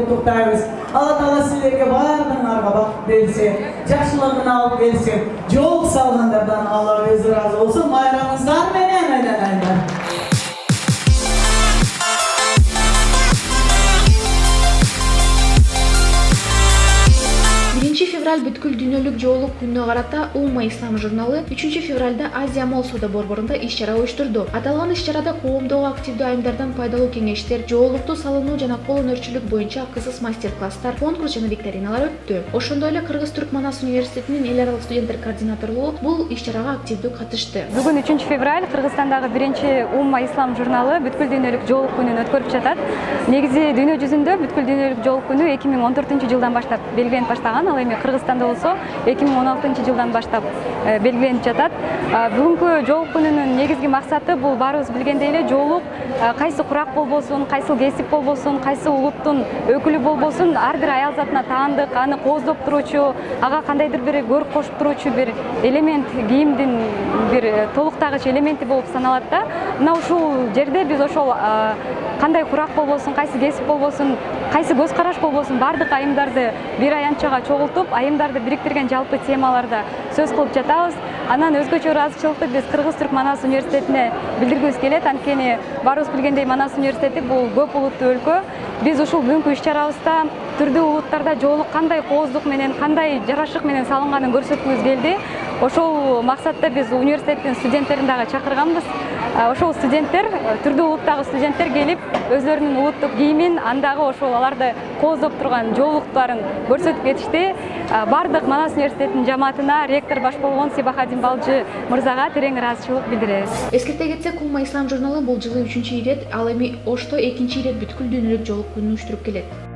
куттуктайбыз. Алла Таала силерге бардыгыңарга бакыт берсе, жакшылыгын алып келсе, жол салгандардан Алла өзү ыраазы болсун. Байрамыңыздар менен Февраль бүткүл дүйнөлүк жоолук күнүнө карата Умма Ислам журналы 3 февралда Азия Мол соода борборунда иш-чара уюштурду. Аталган иш-чарада коомдогу активдүү айымдардан пайдалуу кеңештер, жоолукту салынуу жана кол өнөрчүлүк боюнча кызык мастер-класстар, конкурс жана викториналар өттү. Ошондой эле Кыргыз-Түрк Манас университетинин эл аралык студенттер координаторлугу бул иш-чарага активдүү катышты. Бүгүн 3 февраль Кыргызстандагы биринчи Умма Ислам журналы бүткүл дүйнөлүк жоолук күнүн өткөрүп жатат. Негизи дүйнө жүзүндө бүткүл дүйнөлүк жоолук күнү 2014-жылдан баштап белгиленип баштаган, ал эми Кыргызстанда болсо 2016-жылдан баштап белгиленип жатат. Бүгүнкү жоолук күнүнүн негизги максаты бул баарыбыз билгендей эле жоолук кайсы курак болбосун, кайсы кесип болбосун, кайсы улуттун өкүлү болбосун, ар бир аял затына таандык, аны кооздоп туруучу, ага кандайдыр бир көрк кошуп туруучу бир элемент, кийимдин бир толуктагыч элементи болуп саналат да. Мына ушул жерде биз ошол кандай курак болбосун, кайсы кесип болбосун, кайсы көз караш болбосун, бардык айымдарды бир аянтчага чогултуп, айымдарды бириктирген жалпы темаларда сөз кылып жатабыз. Анан өзгөчө ыраазычылыкты биз Кыргыз-Түрк Манас университетине билдиргибиз келет. Анткени баарыбыз билгендей Манас университети бул көп улуттуу өлкө. Биз ушул бүгүнкү иш-чарабызда түрдүү улуттарда жоолук кандай кооздук менен, кандай жарашык менен салынганын көрсөткүбүз келди. Ошол максатта биз университеттин студенттерин дагы чакырганбыз. Ошол студенттер, түрдүү улуттагы студенттер келип, өзлөрүнүн улуттук кийимин, андагы ошол аларды кооздоп турган жоолуктарын көрсөтүп кетишти. Бардык Манас университетинин жамаатына ректор баш болгон Сибахадин Балжы мырзага терең ыраазычылык билдиребиз. Эскерте кетсек, Умма Ислам журналы бул жылы 3-ирет, ал эми Ошто 2-ирет бүткүл дүйнөлүк жоолук күнүн уюштуруп келет.